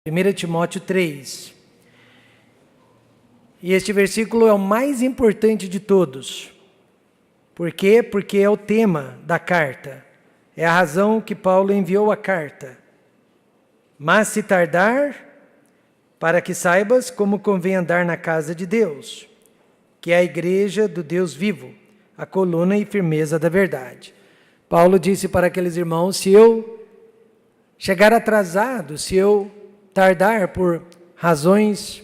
1 Timóteo 3. E este versículo é o mais importante de todos. Por quê? Porque é o tema da carta. É a razão que Paulo enviou a carta. Mas se tardar, para que saibas como convém andar na casa de Deus, que é a igreja do Deus vivo, a coluna e firmeza da verdade. Paulo disse para aqueles irmãos, se eu chegar atrasado, se eu tardar por razões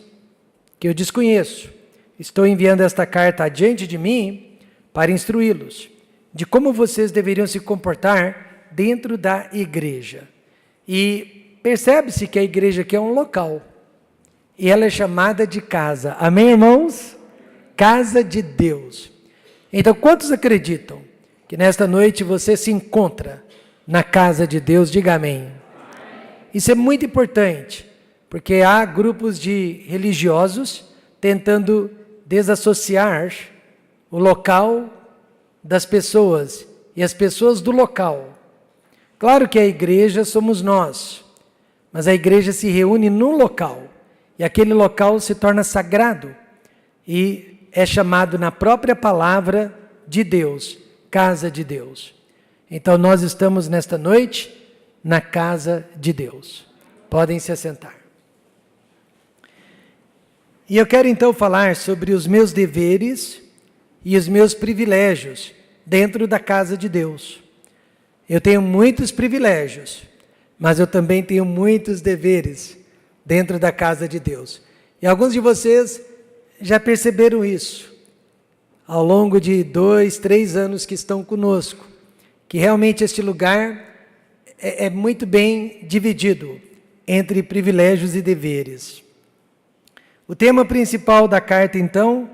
que eu desconheço, estou enviando esta carta adiante de mim para instruí-los de como vocês deveriam se comportar dentro da igreja. E percebe-se que a igreja aqui é um local, e ela é chamada de casa. Amém, irmãos? Casa de Deus. Então, quantos acreditam que nesta noite você se encontra na casa de Deus? Diga amém. Isso é muito importante, porque há grupos de religiosos tentando desassociar o local das pessoas e as pessoas do local. Claro que a igreja somos nós, mas a igreja se reúne num local, e aquele local se torna sagrado, e é chamado na própria palavra de Deus, casa de Deus. Então nós estamos nesta noite na casa de Deus. Podem se assentar. E eu quero então falar sobre os meus deveres e os meus privilégios dentro da casa de Deus. Eu tenho muitos privilégios, mas eu também tenho muitos deveres dentro da casa de Deus. E alguns de vocês já perceberam isso ao longo de 2, 3 anos que estão conosco, que realmente este lugar é muito bem dividido entre privilégios e deveres. O tema principal da carta, então,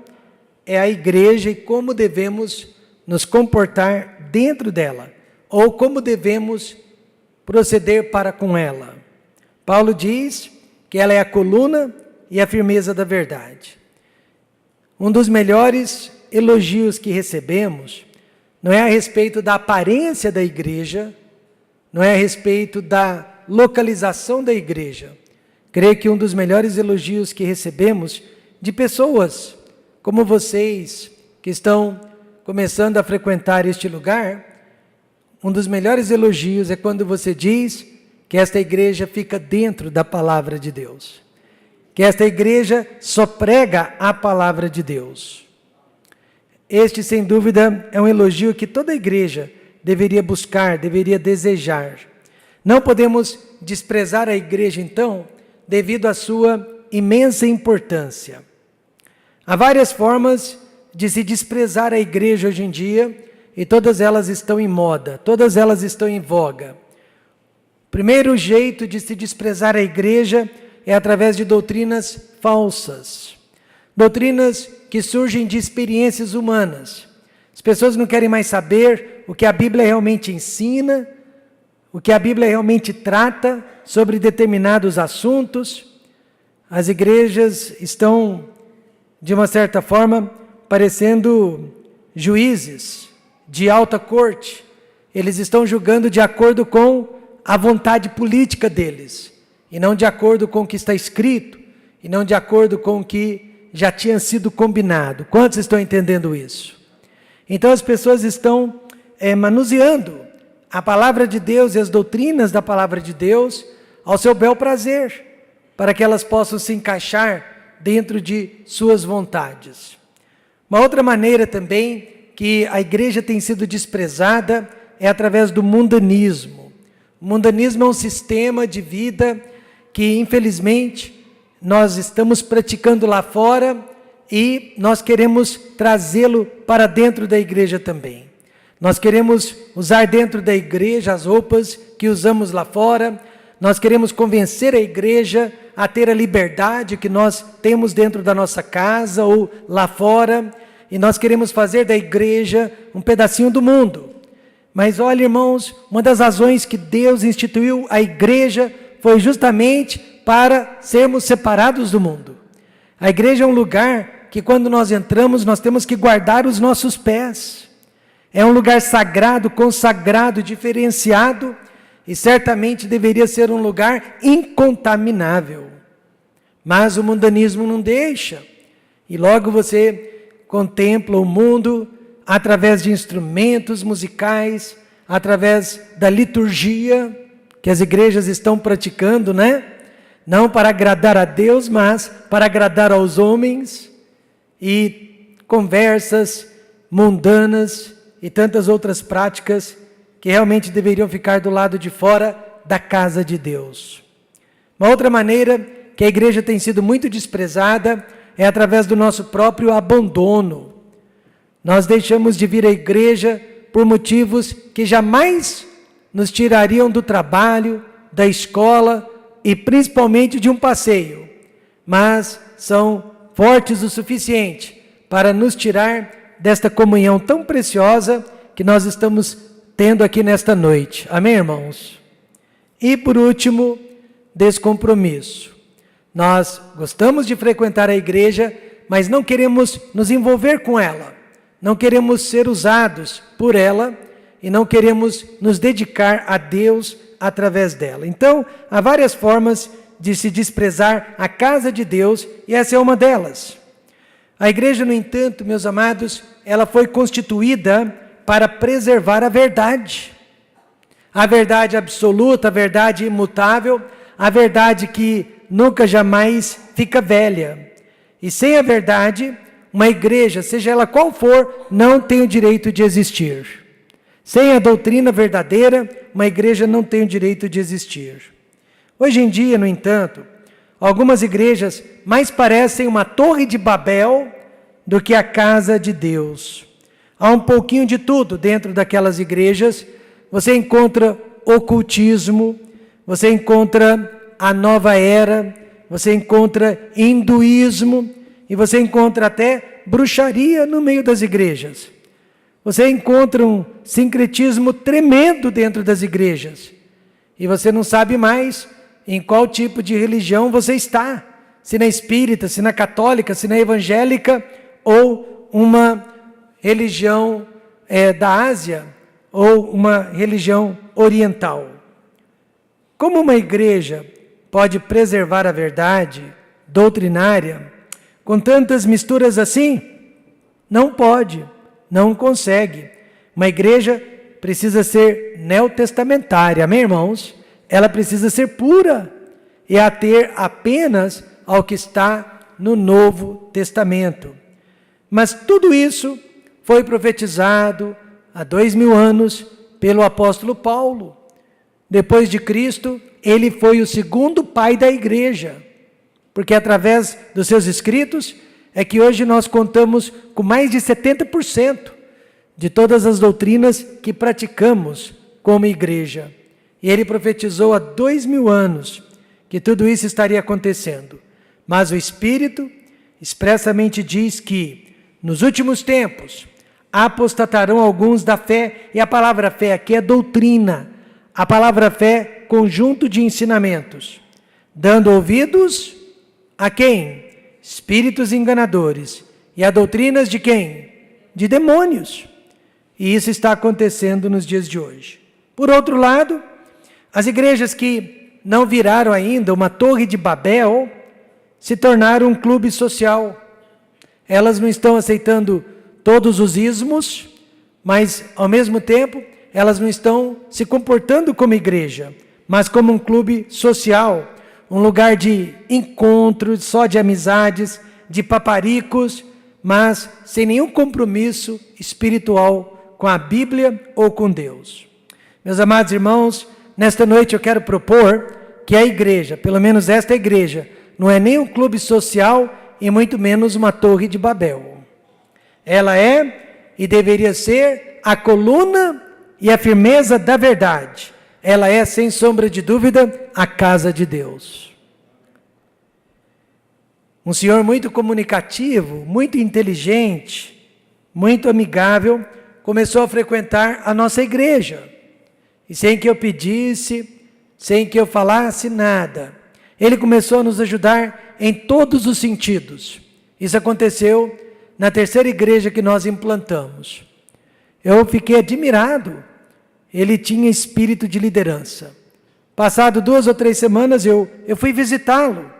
é a igreja e como devemos nos comportar dentro dela, ou como devemos proceder para com ela. Paulo diz que ela é a coluna e a firmeza da verdade. Um dos melhores elogios que recebemos não é a respeito da aparência da igreja, não é a respeito da localização da igreja. Creio que um dos melhores elogios que recebemos de pessoas como vocês, que estão começando a frequentar este lugar, um dos melhores elogios é quando você diz que esta igreja fica dentro da palavra de Deus, que esta igreja só prega a palavra de Deus. Este, sem dúvida, é um elogio que toda igreja deveria buscar, deveria desejar. Não podemos desprezar a igreja, então, devido à sua imensa importância. Há várias formas de se desprezar a igreja hoje em dia, e todas elas estão em moda, todas elas estão em voga. O primeiro jeito de se desprezar a igreja é através de doutrinas falsas. Doutrinas que surgem de experiências humanas. As pessoas não querem mais saber o que a Bíblia realmente ensina, o que a Bíblia realmente trata sobre determinados assuntos. As igrejas estão, de uma certa forma, parecendo juízes de alta corte. Eles estão julgando de acordo com a vontade política deles, e não de acordo com o que está escrito, e não de acordo com o que já tinha sido combinado. Quantos estão entendendo isso? Então as pessoas estão manuseando a palavra de Deus e as doutrinas da palavra de Deus ao seu bel prazer, para que elas possam se encaixar dentro de suas vontades. Uma outra maneira também que a igreja tem sido desprezada é através do mundanismo. O mundanismo é um sistema de vida que, infelizmente, nós estamos praticando lá fora e nós queremos trazê-lo para dentro da igreja também. Nós queremos usar dentro da igreja as roupas que usamos lá fora. Nós queremos convencer a igreja a ter a liberdade que nós temos dentro da nossa casa ou lá fora. E nós queremos fazer da igreja um pedacinho do mundo. Mas olha, irmãos, uma das razões que Deus instituiu a igreja foi justamente para sermos separados do mundo. A igreja é um lugar que quando nós entramos, nós temos que guardar os nossos pés. É um lugar sagrado, consagrado, diferenciado, e certamente deveria ser um lugar incontaminável. Mas o mundanismo não deixa, e logo você contempla o mundo através de instrumentos musicais, através da liturgia que as igrejas estão praticando, né? Não para agradar a Deus, mas para agradar aos homens, e conversas mundanas e tantas outras práticas que realmente deveriam ficar do lado de fora da casa de Deus. Uma outra maneira que a igreja tem sido muito desprezada é através do nosso próprio abandono. Nós deixamos de vir à igreja por motivos que jamais nos tirariam do trabalho, da escola e principalmente de um passeio, mas são fortes o suficiente para nos tirar desta comunhão tão preciosa que nós estamos tendo aqui nesta noite. Amém, irmãos? E por último, descompromisso. Nós gostamos de frequentar a igreja, mas não queremos nos envolver com ela. Não queremos ser usados por ela e não queremos nos dedicar a Deus através dela. Então, há várias formas de se desprezar a casa de Deus e essa é uma delas. A igreja, no entanto, meus amados, ela foi constituída para preservar a verdade absoluta, a verdade imutável, a verdade que nunca jamais fica velha. E sem a verdade, uma igreja, seja ela qual for, não tem o direito de existir. Sem a doutrina verdadeira, uma igreja não tem o direito de existir. Hoje em dia, no entanto, algumas igrejas mais parecem uma torre de Babel do que a casa de Deus. Há um pouquinho de tudo dentro daquelas igrejas. Você encontra ocultismo, você encontra a nova era, você encontra hinduísmo e você encontra até bruxaria no meio das igrejas. Você encontra um sincretismo tremendo dentro das igrejas. E você não sabe mais em qual tipo de religião você está. Se na espírita, se na católica, se na evangélica ou uma religião da Ásia ou uma religião oriental. Como uma igreja pode preservar a verdade doutrinária com tantas misturas assim? Não pode, não consegue. Uma igreja precisa ser neotestamentária, amém, irmãos? Ela precisa ser pura e ater apenas ao que está no Novo Testamento. Mas tudo isso foi profetizado há 2000 anos pelo apóstolo Paulo. Depois de Cristo, ele foi o segundo pai da igreja, porque através dos seus escritos é que hoje nós contamos com mais de 70% de todas as doutrinas que praticamos como igreja. E ele profetizou há 2000 anos que tudo isso estaria acontecendo. Mas o Espírito expressamente diz que nos últimos tempos apostatarão alguns da fé, e a palavra fé aqui é doutrina, a palavra fé, conjunto de ensinamentos, dando ouvidos a quem? Espíritos enganadores. E a doutrinas de quem? De demônios. E isso está acontecendo nos dias de hoje. Por outro lado, as igrejas que não viraram ainda uma torre de Babel, se tornaram um clube social. Elas não estão aceitando todos os ismos, mas ao mesmo tempo, elas não estão se comportando como igreja, mas como um clube social, um lugar de encontros, só de amizades, de paparicos, mas sem nenhum compromisso espiritual com a Bíblia ou com Deus. Meus amados irmãos, nesta noite eu quero propor que a igreja, pelo menos esta igreja, não é nem um clube social e muito menos uma torre de Babel. Ela é e deveria ser a coluna e a firmeza da verdade. Ela é, sem sombra de dúvida, a casa de Deus. Um senhor muito comunicativo, muito inteligente, muito amigável, começou a frequentar a nossa igreja. E sem que eu pedisse, sem que eu falasse nada, ele começou a nos ajudar em todos os sentidos. Isso aconteceu na terceira igreja que nós implantamos. Eu fiquei admirado. ele tinha espírito de liderança. Passado 2 ou 3 semanas, eu fui visitá-lo.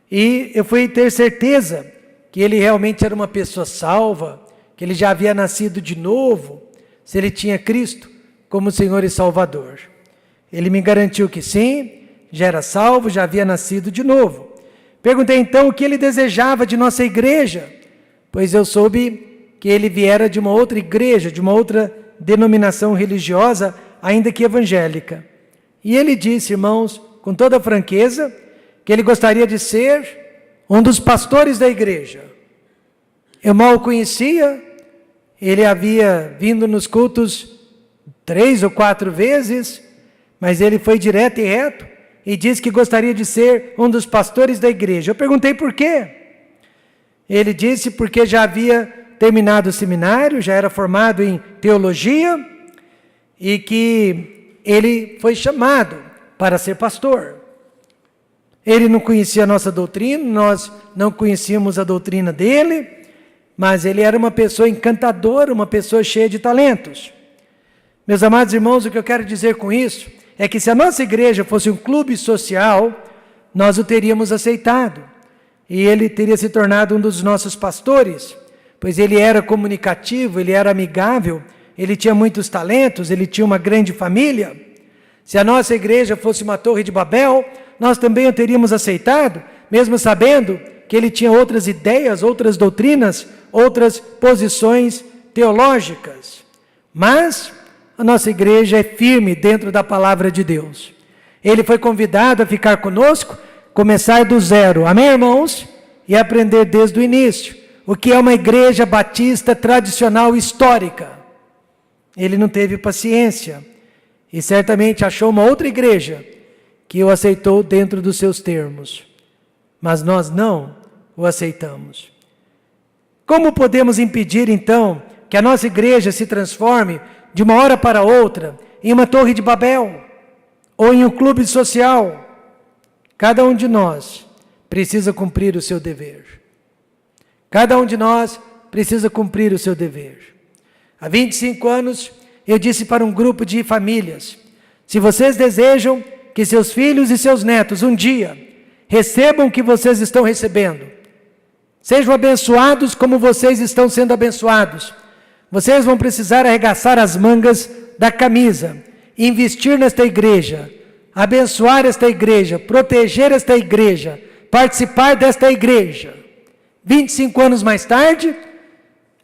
E eu fui ter certeza que ele realmente era uma pessoa salva, que ele já havia nascido de novo, se ele tinha Cristo como Senhor e Salvador. Ele me garantiu que sim, já era salvo, já havia nascido de novo. Perguntei então o que ele desejava de nossa igreja, pois eu soube que ele viera de uma outra igreja, de uma outra denominação religiosa, ainda que evangélica. E ele disse, irmãos, com toda franqueza, que ele gostaria de ser um dos pastores da igreja. Eu mal o conhecia, ele havia vindo nos cultos 3 ou 4 vezes, mas ele foi direto e reto e disse que gostaria de ser um dos pastores da igreja. Eu perguntei por quê. Ele disse porque já havia terminado o seminário, já era formado em teologia e que ele foi chamado para ser pastor. Ele não conhecia a nossa doutrina, nós não conhecíamos a doutrina dele, mas ele era uma pessoa encantadora, uma pessoa cheia de talentos. Meus amados irmãos, o que eu quero dizer com isso é que se a nossa igreja fosse um clube social, nós o teríamos aceitado. E ele teria se tornado um dos nossos pastores, pois ele era comunicativo, ele era amigável, ele tinha muitos talentos, ele tinha uma grande família. Se a nossa igreja fosse uma torre de Babel, nós também o teríamos aceitado, mesmo sabendo que ele tinha outras ideias, outras doutrinas, outras posições teológicas. Mas a nossa igreja é firme dentro da palavra de Deus. Ele foi convidado a ficar conosco, começar do zero, amém, irmãos? E aprender desde o início, o que é uma igreja batista tradicional histórica. Ele não teve paciência e certamente achou uma outra igreja que o aceitou dentro dos seus termos. Mas nós não o aceitamos. Como podemos impedir, então, que a nossa igreja se transforme de uma hora para outra em uma torre de Babel ou em um clube social? Cada um de nós precisa cumprir o seu dever. Cada um de nós precisa cumprir o seu dever. Há 25 anos, eu disse para um grupo de famílias, se vocês desejam que seus filhos e seus netos um dia recebam o que vocês estão recebendo, sejam abençoados como vocês estão sendo abençoados, vocês vão precisar arregaçar as mangas da camisa, investir nesta igreja, abençoar esta igreja, proteger esta igreja, participar desta igreja. 25 anos mais tarde,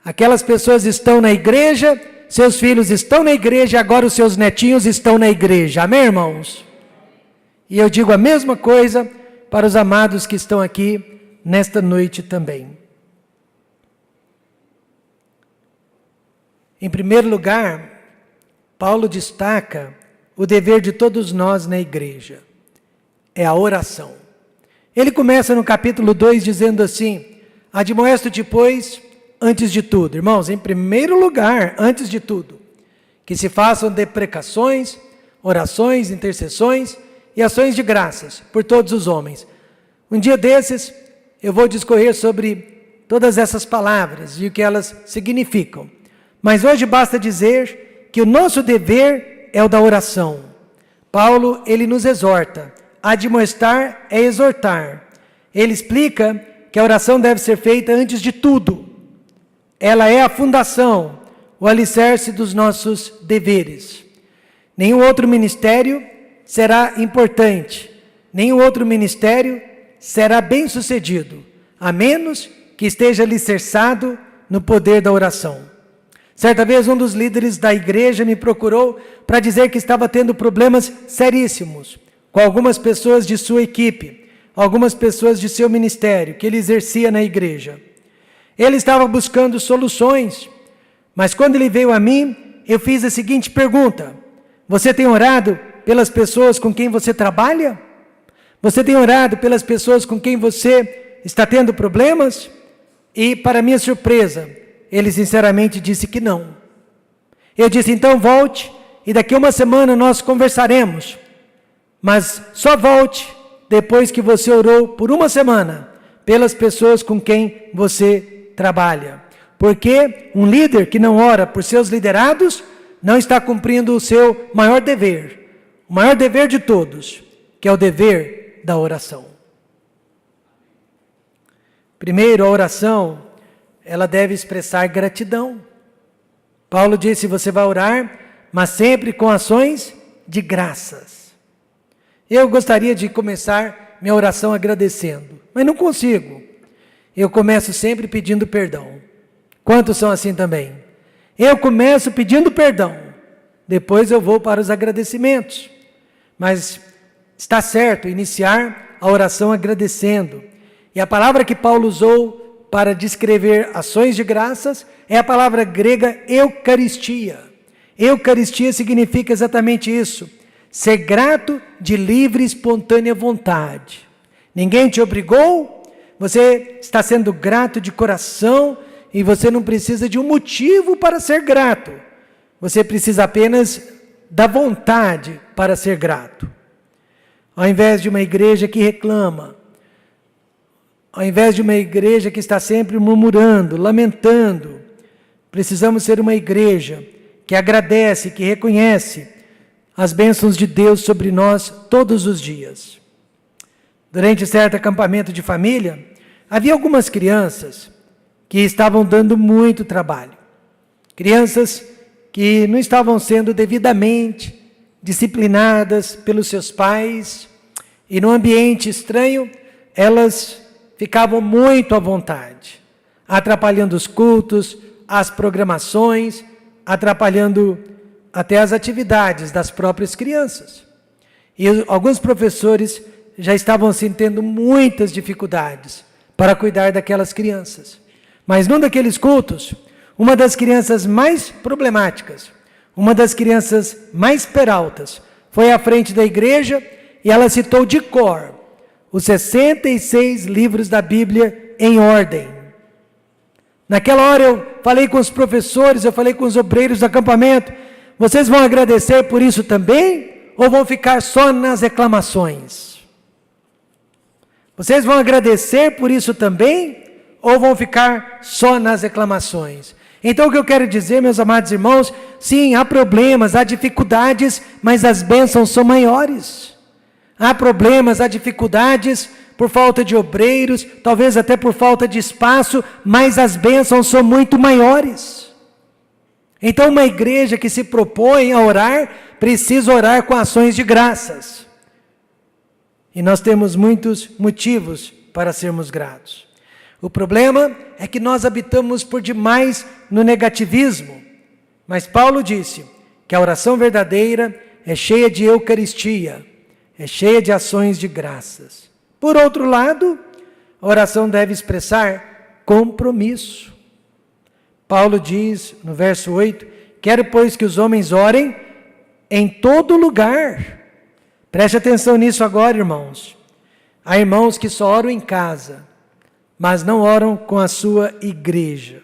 aquelas pessoas estão na igreja, seus filhos estão na igreja, agora os seus netinhos estão na igreja. Amém, irmãos? E eu digo a mesma coisa para os amados que estão aqui nesta noite também. Em primeiro lugar, Paulo destaca o dever de todos nós na igreja. É a oração. Ele começa no capítulo 2 dizendo assim, admoesto-te, pois, antes de tudo. Irmãos, em primeiro lugar, antes de tudo, que se façam deprecações, orações, intercessões e ações de graças por todos os homens. Um dia desses, eu vou discorrer sobre todas essas palavras e o que elas significam. Mas hoje basta dizer que o nosso dever é o da oração. Paulo, ele nos exorta. Admoestar é exortar. Ele explica que a oração deve ser feita antes de tudo. Ela é a fundação, o alicerce dos nossos deveres. Nenhum outro ministério será importante. Nenhum outro ministério será bem-sucedido, a menos que esteja alicerçado no poder da oração. Certa vez um dos líderes da igreja me procurou para dizer que estava tendo problemas seríssimos com algumas pessoas de sua equipe, algumas pessoas de seu ministério que ele exercia na igreja. Ele estava buscando soluções, mas quando ele veio a mim, eu fiz a seguinte pergunta: você tem orado pelas pessoas com quem você trabalha? Você tem orado pelas pessoas com quem você está tendo problemas? E para minha surpresa, ele sinceramente disse que não. Eu disse, então volte e daqui a uma semana nós conversaremos. Mas só volte depois que você orou por uma semana pelas pessoas com quem você trabalha. Porque um líder que não ora por seus liderados não está cumprindo o seu maior dever, o maior dever de todos, que é o dever da oração. Primeiro, a oração, ela deve expressar gratidão. Paulo disse, você vai orar, mas sempre com ações de graças. Eu gostaria de começar minha oração agradecendo, mas não consigo. Eu começo sempre pedindo perdão. Quantos são assim também? Eu começo pedindo perdão, depois eu vou para os agradecimentos. Mas está certo iniciar a oração agradecendo. E a palavra que Paulo usou para descrever ações de graças é a palavra grega eucaristia. Eucaristia significa exatamente isso, ser grato de livre e espontânea vontade. Ninguém te obrigou, você está sendo grato de coração e você não precisa de um motivo para ser grato. Você precisa apenas da vontade para ser grato. Ao invés de uma igreja que reclama, ao invés de uma igreja que está sempre murmurando, lamentando, precisamos ser uma igreja que agradece, que reconhece as bênçãos de Deus sobre nós todos os dias. Durante certo acampamento de família, havia algumas crianças que estavam dando muito trabalho. Crianças que não estavam sendo devidamente disciplinadas pelos seus pais, e no ambiente estranho, elas ficavam muito à vontade, atrapalhando os cultos, as programações, atrapalhando até as atividades das próprias crianças. E alguns professores já estavam assim tendo muitas dificuldades para cuidar daquelas crianças. Mas num daqueles cultos, uma das crianças mais problemáticas, uma das crianças mais peraltas, foi à frente da igreja e ela citou de cor os 66 livros da Bíblia em ordem. Naquela hora eu falei com os professores, eu falei com os obreiros do acampamento, vocês vão agradecer por isso também ou vão ficar só nas reclamações? Vocês vão agradecer por isso também ou vão ficar só nas reclamações? Então o que eu quero dizer, meus amados irmãos, sim, há problemas, há dificuldades, mas as bênçãos são maiores. Há problemas, há dificuldades por falta de obreiros, talvez até por falta de espaço, mas as bênçãos são muito maiores. Então uma igreja que se propõe a orar, precisa orar com ações de graças. E nós temos muitos motivos para sermos gratos. O problema é que nós habitamos por demais no negativismo. Mas Paulo disse que a oração verdadeira é cheia de eucaristia, é cheia de ações de graças. Por outro lado, a oração deve expressar compromisso. Paulo diz no verso 8, quero pois que os homens orem em todo lugar. Preste atenção nisso agora, irmãos. Há irmãos que só oram em casa, mas não oram com a sua igreja.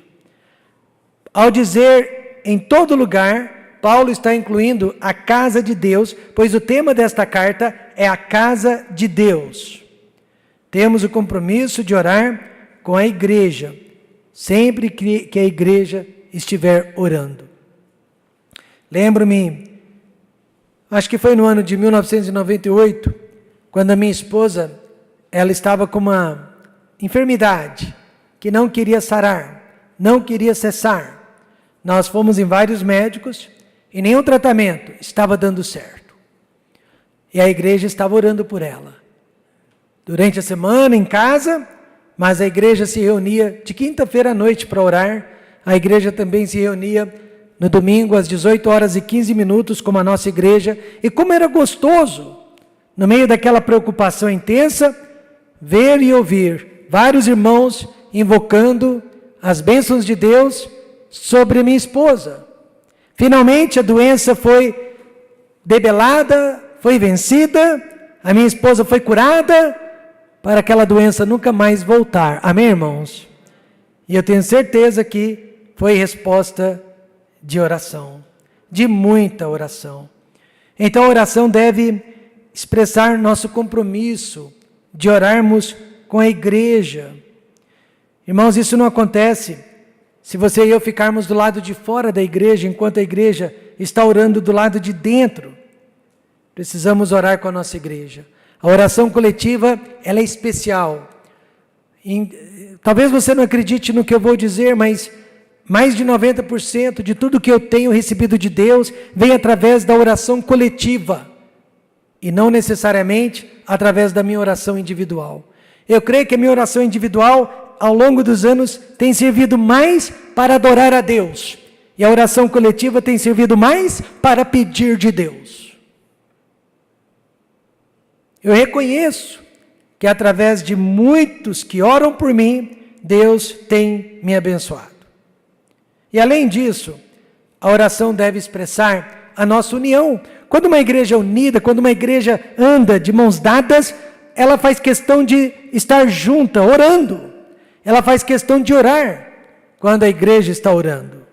Ao dizer em todo lugar, Paulo está incluindo a casa de Deus, pois o tema desta carta é a casa de Deus. Temos o compromisso de orar com a igreja, sempre que a igreja estiver orando. Lembro-me, acho que foi no ano de 1998, quando a minha esposa, ela estava com uma enfermidade que não queria sarar, não queria cessar. Nós fomos em vários médicos e nenhum tratamento estava dando certo. E a igreja estava orando por ela. Durante a semana, em casa, mas a igreja se reunia de quinta-feira à noite para orar. A igreja também se reunia no domingo às 18h15, como a nossa igreja. E como era gostoso, no meio daquela preocupação intensa, ver e ouvir vários irmãos invocando as bênçãos de Deus sobre minha esposa. Finalmente a doença foi debelada, foi vencida, a minha esposa foi curada, para aquela doença nunca mais voltar. Amém, irmãos? E eu tenho certeza que foi resposta de oração, de muita oração. Então a oração deve expressar nosso compromisso de orarmos com a igreja. Irmãos, isso não acontece se você e eu ficarmos do lado de fora da igreja, enquanto a igreja está orando do lado de dentro. Precisamos orar com a nossa igreja. A oração coletiva, ela é especial. Talvez você não acredite no que eu vou dizer, mas mais de 90% de tudo que eu tenho recebido de Deus vem através da oração coletiva e não necessariamente através da minha oração individual. Eu creio que a minha oração individual, ao longo dos anos, tem servido mais para adorar a Deus, e a oração coletiva tem servido mais para pedir de Deus. Eu reconheço que através de muitos que oram por mim, Deus tem me abençoado. E além disso, a oração deve expressar a nossa união. Quando uma igreja é unida, quando uma igreja anda de mãos dadas, ela faz questão de estar junta, orando. Ela faz questão de orar quando a igreja está orando.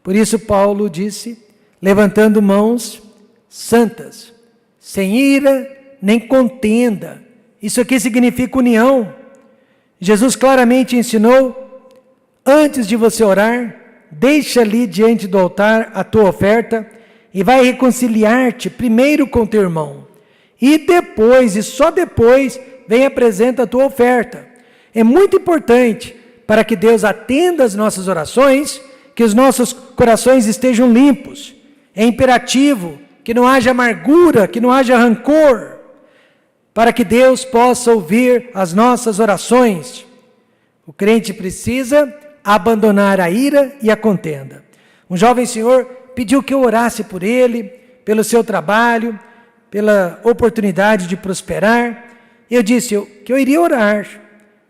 Por isso Paulo disse, levantando mãos santas, sem ira nem contenda. Isso aqui significa união. Jesus claramente ensinou, antes de você orar, deixa ali diante do altar a tua oferta e vai reconciliar-te primeiro com teu irmão. E depois, e só depois, vem e apresenta a tua oferta. É muito importante para que Deus atenda as nossas orações, que os nossos corações estejam limpos. É imperativo que não haja amargura, que não haja rancor, para que Deus possa ouvir as nossas orações. O crente precisa abandonar a ira e a contenda. Um jovem senhor pediu que eu orasse por ele, pelo seu trabalho, pela oportunidade de prosperar. Eu disse que eu iria orar,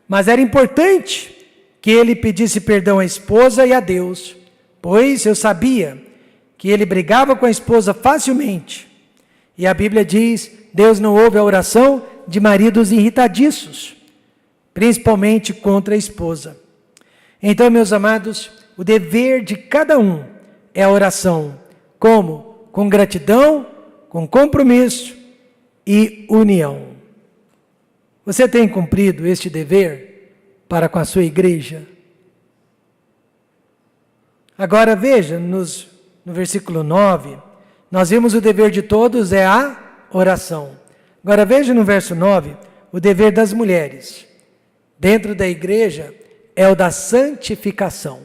mas era importante que ele pedisse perdão à esposa e a Deus, pois eu sabia que ele brigava com a esposa facilmente. E a Bíblia diz, Deus não ouve a oração de maridos irritadiços, principalmente contra a esposa. Então, meus amados, o dever de cada um é a oração. Como? Com gratidão, com compromisso e união. Você tem cumprido este dever para com a sua igreja? Agora veja, no versículo 9, nós vimos o dever de todos é a oração. Agora veja no verso 9, o dever das mulheres dentro da igreja é o da santificação.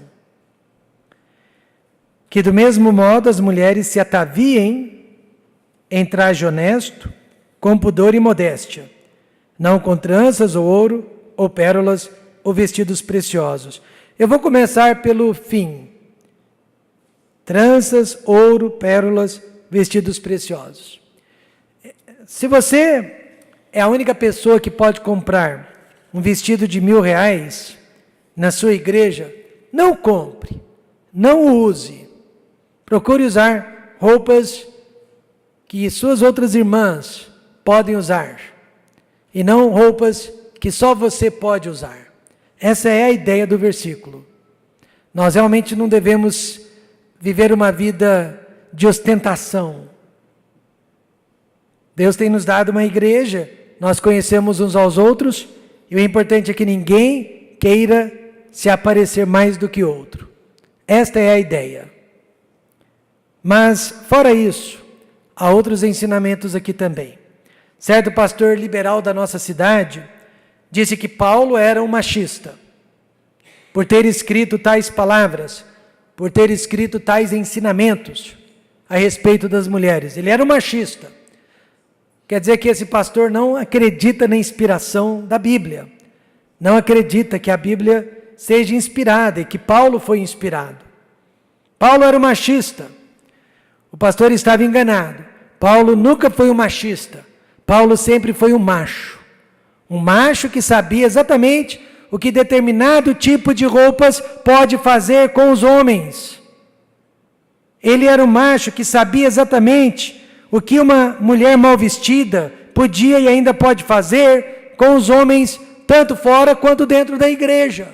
Que do mesmo modo as mulheres se ataviem em traje honesto, com pudor e modéstia, não com tranças ou ouro, ou pérolas, ou vestidos preciosos. Eu vou começar pelo fim. Tranças, ouro, pérolas, vestidos preciosos. Se você é a única pessoa que pode comprar um vestido de R$1.000 na sua igreja, não compre, não use. Procure usar roupas que suas outras irmãs podem usar, e não roupas que só você pode usar. Essa é a ideia do versículo. Nós realmente não devemos viver uma vida de ostentação. Deus tem nos dado uma igreja, nós conhecemos uns aos outros, e o importante é que ninguém queira se aparecer mais do que outro. Esta é a ideia. Mas, fora isso, há outros ensinamentos aqui também. Certo pastor liberal da nossa cidade disse que Paulo era um machista, por ter escrito tais palavras, por ter escrito tais ensinamentos a respeito das mulheres. Ele era um machista. Quer dizer que esse pastor não acredita na inspiração da Bíblia. Não acredita que a Bíblia seja inspirada e que Paulo foi inspirado. Paulo era um machista. O pastor estava enganado. Paulo nunca foi um machista. Paulo sempre foi um macho. Um macho que sabia exatamente o que determinado tipo de roupas pode fazer com os homens. Ele era um macho que sabia exatamente o que uma mulher mal vestida podia e ainda pode fazer com os homens, tanto fora quanto dentro da igreja.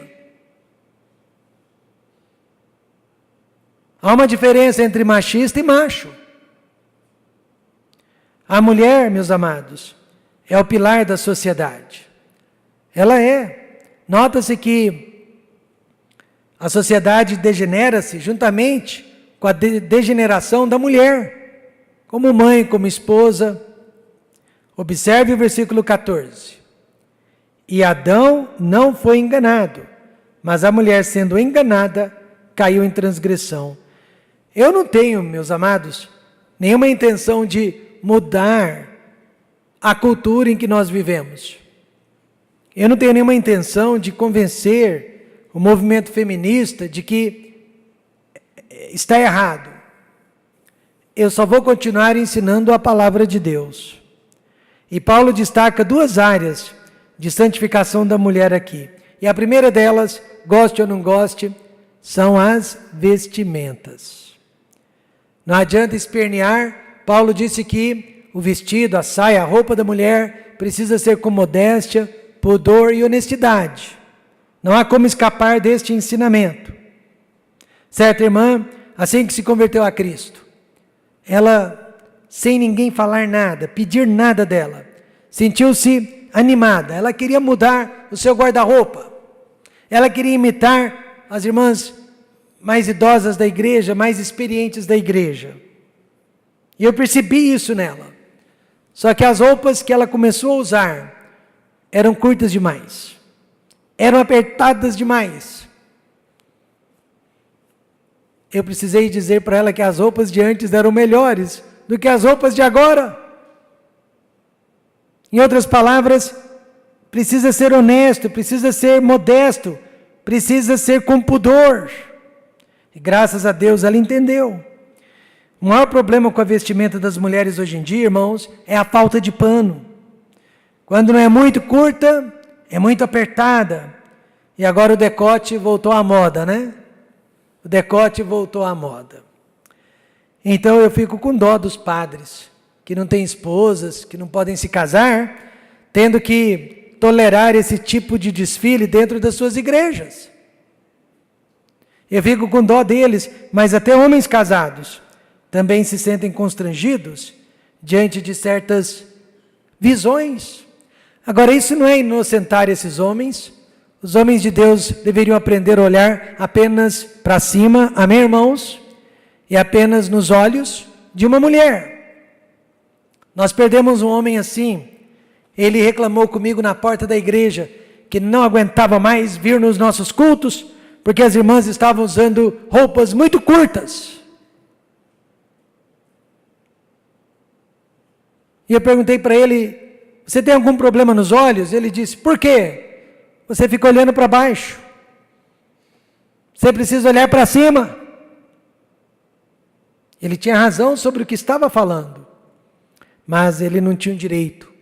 Há uma diferença entre machista e macho. A mulher, meus amados, é o pilar da sociedade. Ela é. Nota-se que A sociedade degenera-se juntamente com a degeneração da mulher, como mãe, como esposa. Observe o versículo 14. E Adão não foi enganado, mas a mulher, sendo enganada, caiu em transgressão. Eu não tenho, meus amados, nenhuma intenção de mudar a cultura em que nós vivemos. Eu não tenho nenhuma intenção de convencer o movimento feminista de que está errado. Eu só vou continuar ensinando a palavra de Deus. E Paulo destaca duas áreas de santificação da mulher aqui. E a primeira delas, goste ou não goste, são as vestimentas. Não adianta espernear. Paulo disse que o vestido, a saia, a roupa da mulher precisa ser com modéstia, pudor e honestidade. Não há como escapar deste ensinamento. Certa irmã, assim que se converteu a Cristo, ela, sem ninguém falar nada, pedir nada dela, sentiu-se animada. Ela queria mudar o seu guarda-roupa. Ela queria imitar as irmãs mais idosas da igreja, mais experientes da igreja. E eu percebi isso nela. Só que as roupas que ela começou a usar eram curtas demais. Eram apertadas demais. Eu precisei dizer para ela que as roupas de antes eram melhores do que as roupas de agora. Em outras palavras, precisa ser honesto, precisa ser modesto, precisa ser com pudor. E graças a Deus ela entendeu. O maior problema com a vestimenta das mulheres hoje em dia, irmãos, é a falta de pano. Quando não é muito curta, é muito apertada. E agora o decote voltou à moda, né? O decote voltou à moda. Então eu fico com dó dos padres, que não têm esposas, que não podem se casar, tendo que tolerar esse tipo de desfile dentro das suas igrejas. Eu fico com dó deles, mas até homens casados também se sentem constrangidos diante de certas visões. Agora, isso não é inocentar esses homens. Os homens de Deus deveriam aprender a olhar apenas para cima, amém, irmãos? E apenas nos olhos de uma mulher. Nós perdemos um homem assim. Ele reclamou comigo na porta da igreja que não aguentava mais vir nos nossos cultos, porque as irmãs estavam usando roupas muito curtas. E eu perguntei para ele, você tem algum problema nos olhos? Ele disse, por quê? Você fica olhando para baixo. Você precisa olhar para cima. Ele tinha razão sobre o que estava falando, mas ele não tinha o direito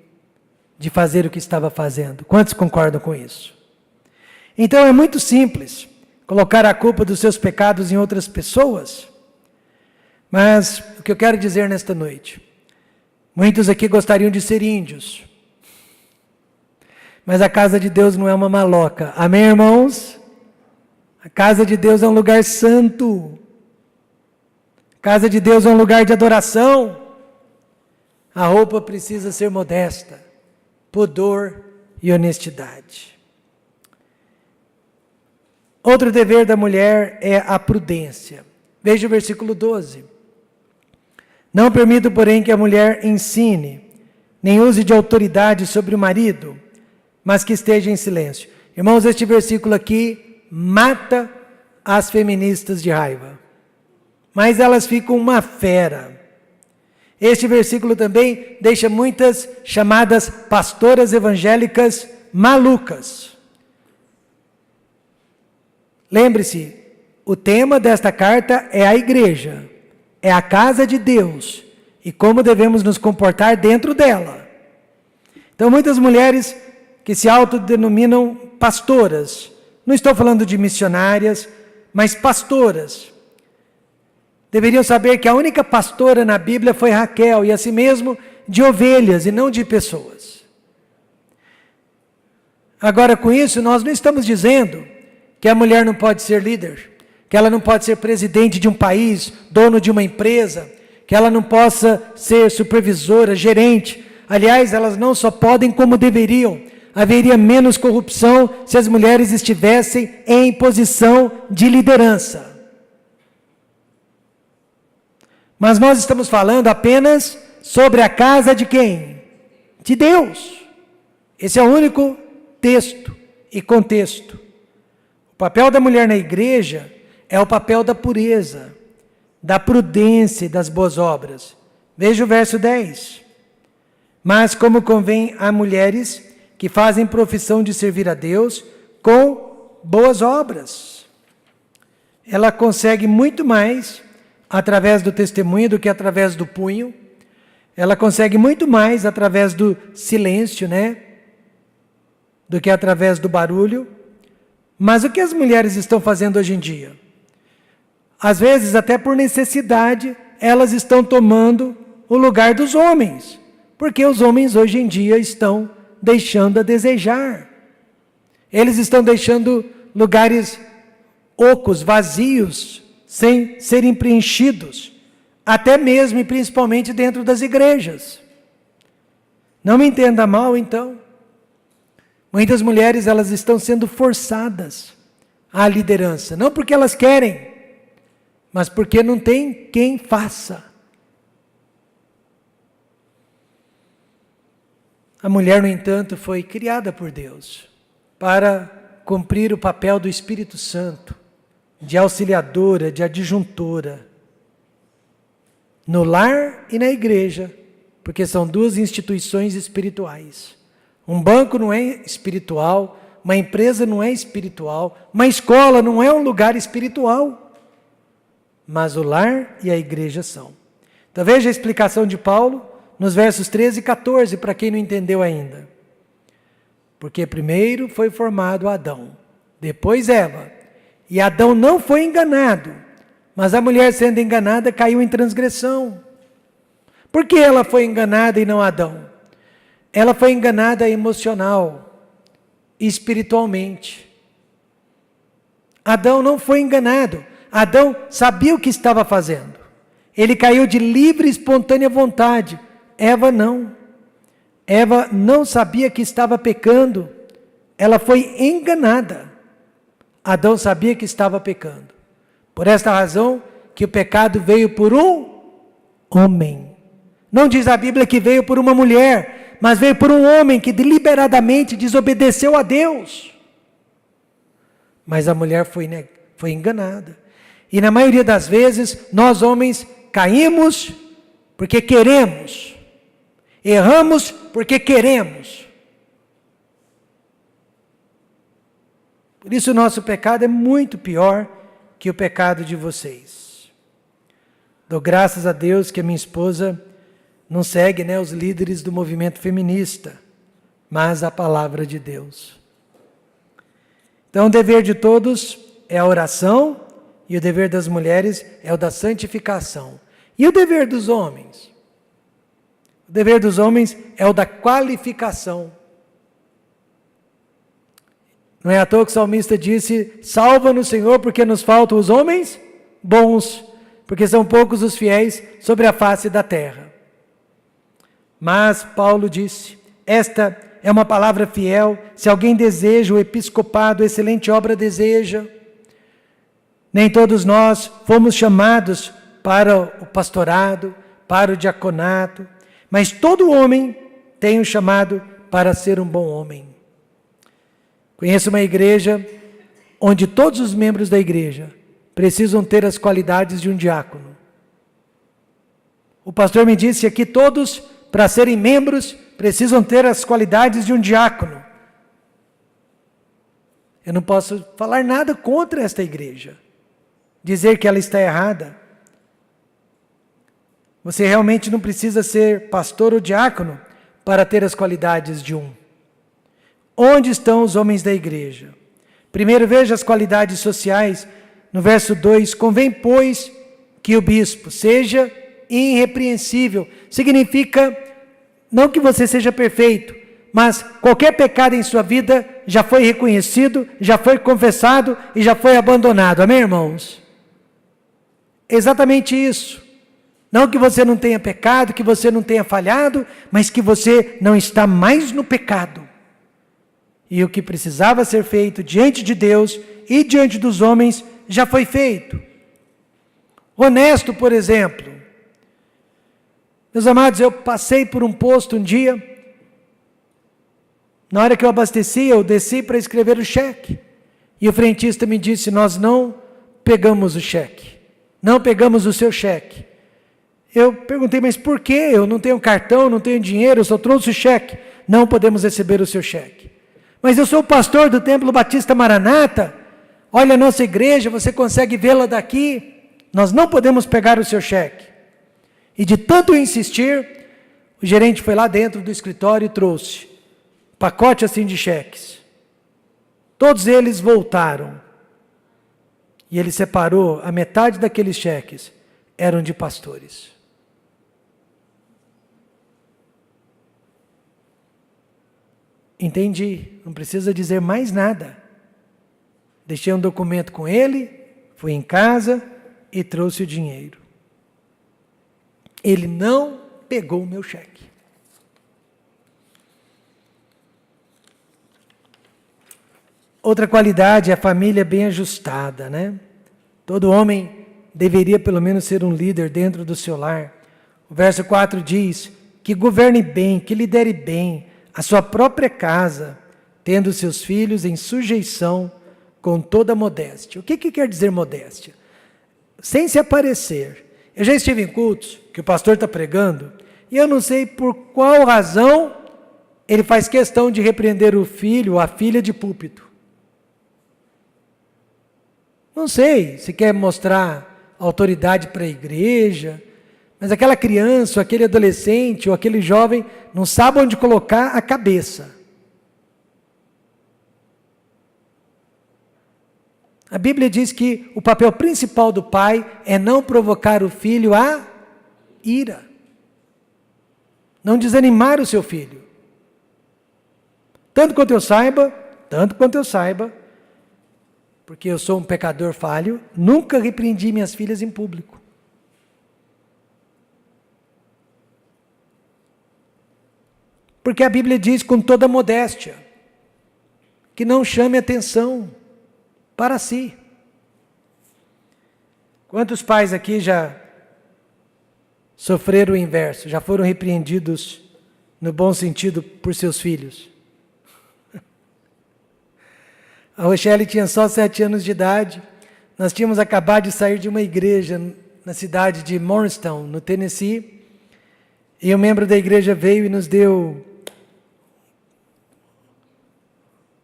de fazer o que estava fazendo. Quantos concordam com isso? Então é muito simples colocar a culpa dos seus pecados em outras pessoas, mas o que eu quero dizer nesta noite, muitos aqui gostariam de ser índios, mas a casa de Deus não é uma maloca, amém, irmãos? A casa de Deus é um lugar santo, a casa de Deus é um lugar de adoração. A roupa precisa ser modesta, pudor e honestidade. Outro dever da mulher é a prudência. Veja o versículo 12. Não permito, porém, que a mulher ensine, nem use de autoridade sobre o marido, mas que esteja em silêncio. Irmãos, este versículo aqui mata as feministas de raiva. Mas elas ficam uma fera. Este versículo também deixa muitas chamadas pastoras evangélicas malucas. Lembre-se, o tema desta carta é a igreja, é a casa de Deus e como devemos nos comportar dentro dela. Então, muitas mulheres que se autodenominam pastoras, não estou falando de missionárias, mas pastoras, deveriam saber que a única pastora na Bíblia foi Raquel, e assim mesmo de ovelhas e não de pessoas. Agora, com isso, nós não estamos dizendo que a mulher não pode ser líder, que ela não pode ser presidente de um país, dono de uma empresa, que ela não possa ser supervisora, gerente. Aliás, elas não só podem como deveriam. haveria menos corrupção se as mulheres estivessem em posição de liderança. Mas nós estamos falando apenas sobre a casa de quem? De Deus. Esse é o único texto e contexto. O papel da mulher na igreja é o papel da pureza, da prudência e das boas obras. Veja o verso 10. Mas como convém a mulheres que fazem profissão de servir a Deus com boas obras. Ela consegue muito mais através do testemunho do que através do punho. Ela consegue muito mais através do silêncio, né? Do que através do barulho. Mas o que as mulheres estão fazendo hoje em dia? Às vezes, até por necessidade, elas estão tomando o lugar dos homens. Porque os homens hoje em dia estão deixando a desejar. Eles estão deixando lugares ocos, vazios, sem serem preenchidos, até mesmo e principalmente dentro das igrejas. Não me entenda mal, então. Muitas mulheres, elas estão sendo forçadas à liderança, não porque elas querem, mas porque não tem quem faça. A mulher, no entanto, foi criada por Deus para cumprir o papel do Espírito Santo, de auxiliadora, de adjuntora, no lar e na igreja, porque são duas instituições espirituais. Um banco não é espiritual, uma empresa não é espiritual, uma escola não é um lugar espiritual, mas o lar e a igreja são. Então veja a explicação de Paulo nos versos 13 e 14, para quem não entendeu ainda. Porque primeiro foi formado Adão, depois Eva. E Adão não foi enganado, mas a mulher sendo enganada caiu em transgressão. Por que ela foi enganada e não Adão? Ela foi enganada emocional, espiritualmente. Adão não foi enganado. Adão sabia o que estava fazendo. Ele caiu de livre e espontânea vontade. Eva não. Eva não sabia que estava pecando. Ela foi enganada. Adão sabia que estava pecando. Por esta razão que o pecado veio por um homem. Não diz a Bíblia que veio por uma mulher, mas veio por um homem que deliberadamente desobedeceu a Deus. Mas a mulher foi enganada. E na maioria das vezes, nós homens caímos porque queremos. Erramos porque queremos. Por isso o nosso pecado é muito pior que o pecado de vocês. Dou graças a Deus que a minha esposa não segue, os líderes do movimento feminista, mas a palavra de Deus. Então o dever de todos é a oração e o dever das mulheres é o da santificação. E o dever dos homens? O dever dos homens é o da qualificação. Não é à toa que o salmista disse: salva-nos, Senhor, porque nos faltam os homens bons, porque são poucos os fiéis sobre a face da terra. Mas Paulo disse: esta é uma palavra fiel, se alguém deseja o episcopado, excelente obra deseja. Nem todos nós fomos chamados para o pastorado, para o diaconato, mas todo homem tem um chamado para ser um bom homem. Conheço uma igreja onde todos os membros da igreja precisam ter as qualidades de um diácono. O pastor me disse aqui, todos, para serem membros, precisam ter as qualidades de um diácono. Eu não posso falar nada contra esta igreja, dizer que ela está errada. Você realmente não precisa ser pastor ou diácono para ter as qualidades de um. Onde estão os homens da igreja? Primeiro veja as qualidades sociais. No verso 2, convém, pois, que o bispo seja irrepreensível. Significa, não que você seja perfeito, mas qualquer pecado em sua vida já foi reconhecido, já foi confessado e já foi abandonado. Amém, irmãos? Exatamente isso. Não que você não tenha pecado, que você não tenha falhado, mas que você não está mais no pecado. E o que precisava ser feito diante de Deus e diante dos homens já foi feito. Honesto, por exemplo. Meus amados, eu passei por um posto um dia. Na hora que eu abasteci, eu desci para escrever o cheque. E o frentista me disse: nós não pegamos o cheque. Não pegamos o seu cheque. Eu perguntei: mas por quê? Eu não tenho cartão, não tenho dinheiro, eu só trouxe o cheque. Não podemos receber o seu cheque. Mas eu sou o pastor do Templo Batista Maranata. Olha a nossa igreja, você consegue vê-la daqui. Nós não podemos pegar o seu cheque. E de tanto insistir, o gerente foi lá dentro do escritório e trouxe um pacote assim de cheques. Todos eles voltaram. E ele separou a metade daqueles cheques, eram de pastores. Entendi, não precisa dizer mais nada. Deixei um documento com ele, fui em casa e trouxe o dinheiro. Ele não pegou o meu cheque. Outra qualidade é a família bem ajustada, né? Todo homem deveria pelo menos ser um líder dentro do seu lar. O verso 4 diz: que governe bem, que lidere bem a sua própria casa, tendo seus filhos em sujeição com toda modéstia. O que quer dizer modéstia? Sem se aparecer. Eu já estive em cultos que o pastor está pregando e eu não sei por qual razão ele faz questão de repreender o filho ou a filha de púlpito. Não sei se quer mostrar autoridade para a igreja, mas aquela criança, ou aquele adolescente, ou aquele jovem, não sabe onde colocar a cabeça. A Bíblia diz que o papel principal do pai é não provocar o filho a ira. Não desanimar o seu filho. Tanto quanto eu saiba, porque eu sou um pecador falho, nunca repreendi minhas filhas em público. Porque a Bíblia diz com toda modéstia, que não chame atenção para si. Quantos pais aqui já sofreram o inverso, já foram repreendidos no bom sentido por seus filhos? A Rochelle tinha só 7 anos de idade, nós tínhamos acabado de sair de uma igreja na cidade de Morristown, no Tennessee, e um membro da igreja veio e nos deu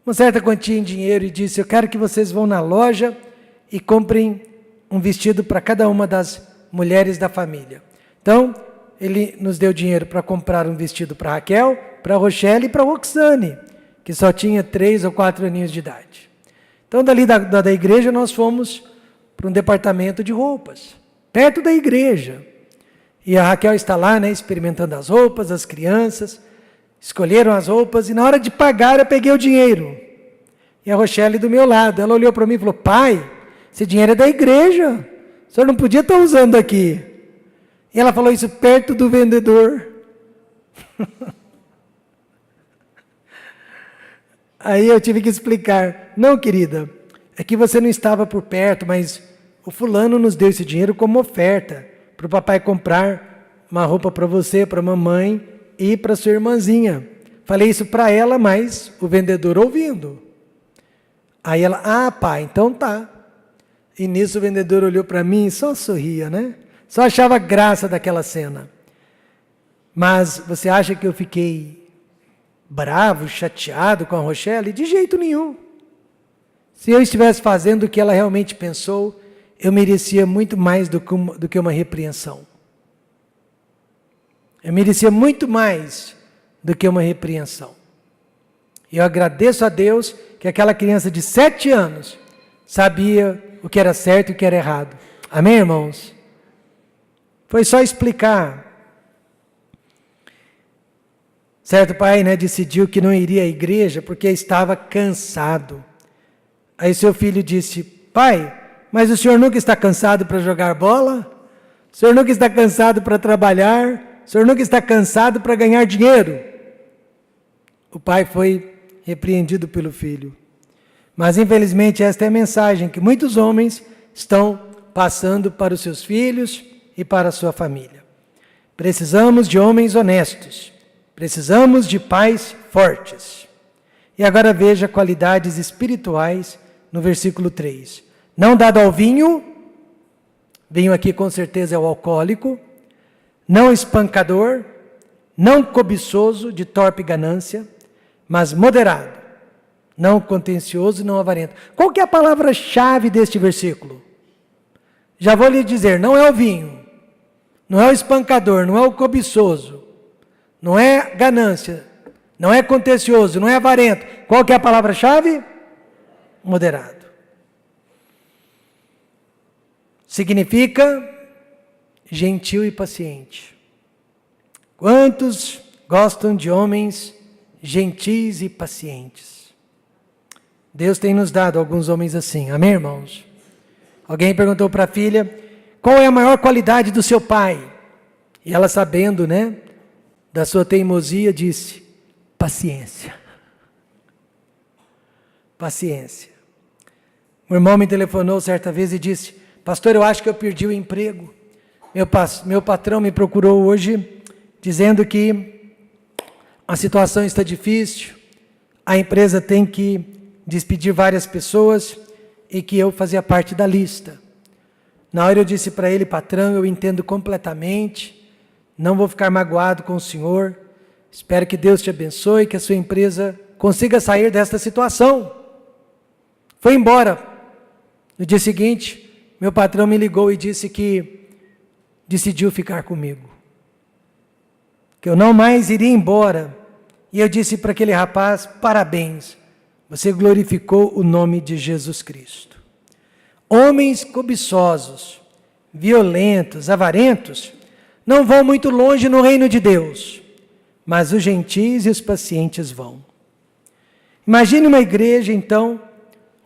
uma certa quantia em dinheiro e disse: eu quero que vocês vão na loja e comprem um vestido para cada uma das mulheres da família. Então, ele nos deu dinheiro para comprar um vestido para Raquel, para Rochelle e para Roxane, que só tinha 3 ou 4 aninhos de idade. Então, dali da igreja, nós fomos para um departamento de roupas, perto da igreja. E a Raquel está lá, né, experimentando as roupas, as crianças escolheram as roupas, e na hora de pagar eu peguei o dinheiro. E a Rochelle do meu lado, ela olhou para mim e falou: pai, esse dinheiro é da igreja, o senhor não podia estar usando aqui. E ela falou isso perto do vendedor. Aí eu tive que explicar: não, querida, é que você não estava por perto, mas o fulano nos deu esse dinheiro como oferta, para o papai comprar uma roupa para você, para a mamãe e para sua irmãzinha. Falei isso para ela, mas o vendedor ouvindo. Aí ela: ah, pai, então tá. E nisso o vendedor olhou para mim e só sorria, né? Só achava graça daquela cena. Mas você acha que eu fiquei bravo, chateado com a Rochelle? De jeito nenhum. Se eu estivesse fazendo o que ela realmente pensou, eu merecia muito mais do que uma repreensão. Eu merecia muito mais do que uma repreensão. E eu agradeço a Deus que aquela criança de 7 anos sabia o que era certo e o que era errado. Amém, irmãos? Foi só explicar. Certo pai, né, decidiu que não iria à igreja porque estava cansado. Aí seu filho disse: pai, mas o senhor nunca está cansado para jogar bola? O senhor nunca está cansado para trabalhar? O senhor nunca está cansado para ganhar dinheiro? O pai foi repreendido pelo filho. Mas, infelizmente, esta é a mensagem que muitos homens estão passando para os seus filhos e para a sua família. Precisamos de homens honestos. Precisamos de pais fortes. E agora veja qualidades espirituais no versículo 3. Não dado ao vinho, vinho aqui com certeza é o alcoólico, não espancador, não cobiçoso de torpe ganância, mas moderado, não contencioso, não avarento. Qual que é a palavra-chave deste versículo? Já vou lhe dizer, não é o vinho, não é o espancador, não é o cobiçoso, não é ganância, não é contencioso, não é avarento. Qual que é a palavra-chave? Moderado. Significa gentil e paciente. Quantos gostam de homens gentis e pacientes? Deus tem nos dado alguns homens assim, amém, irmãos? Alguém perguntou para a filha, qual é a maior qualidade do seu pai? E ela, sabendo, da sua teimosia, disse, paciência. Paciência. O irmão me telefonou certa vez e disse, pastor, eu acho que eu perdi o emprego. Meu patrão me procurou hoje, dizendo que a situação está difícil, a empresa tem que despedir várias pessoas e que eu fazia parte da lista. Na hora eu disse para ele, patrão, eu entendo completamente, não vou ficar magoado com o senhor, espero que Deus te abençoe, que a sua empresa consiga sair desta situação. Foi embora. No dia seguinte, meu patrão me ligou e disse que decidiu ficar comigo. Que eu não mais iria embora. E eu disse para aquele rapaz, parabéns, você glorificou o nome de Jesus Cristo. Homens cobiçosos, violentos, avarentos, não vão muito longe no reino de Deus, mas os gentis e os pacientes vão. Imagine uma igreja, então,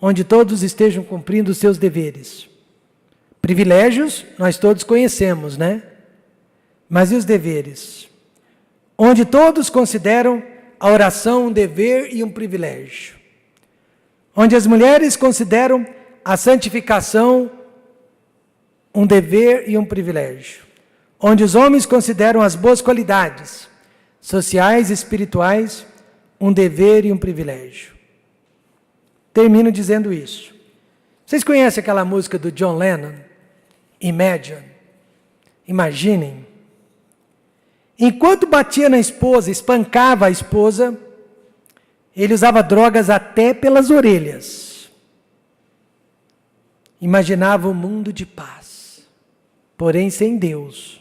onde todos estejam cumprindo os seus deveres. Privilégios, nós todos conhecemos, Mas e os deveres? Onde todos consideram a oração um dever e um privilégio. Onde as mulheres consideram a santificação um dever e um privilégio. Onde os homens consideram as boas qualidades sociais e espirituais um dever e um privilégio. Termino dizendo isso. Vocês conhecem aquela música do John Lennon? Imagine. Imaginem. Enquanto batia na esposa, espancava a esposa, ele usava drogas até pelas orelhas. Imaginava um mundo de paz, porém sem Deus.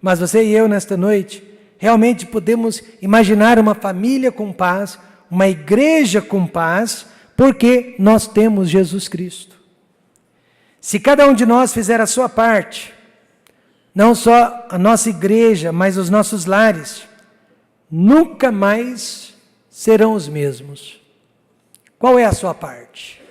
Mas você e eu, nesta noite, realmente podemos imaginar uma família com paz, uma igreja com paz, porque nós temos Jesus Cristo. Se cada um de nós fizer a sua parte, não só a nossa igreja, mas os nossos lares, nunca mais serão os mesmos. Qual é a sua parte?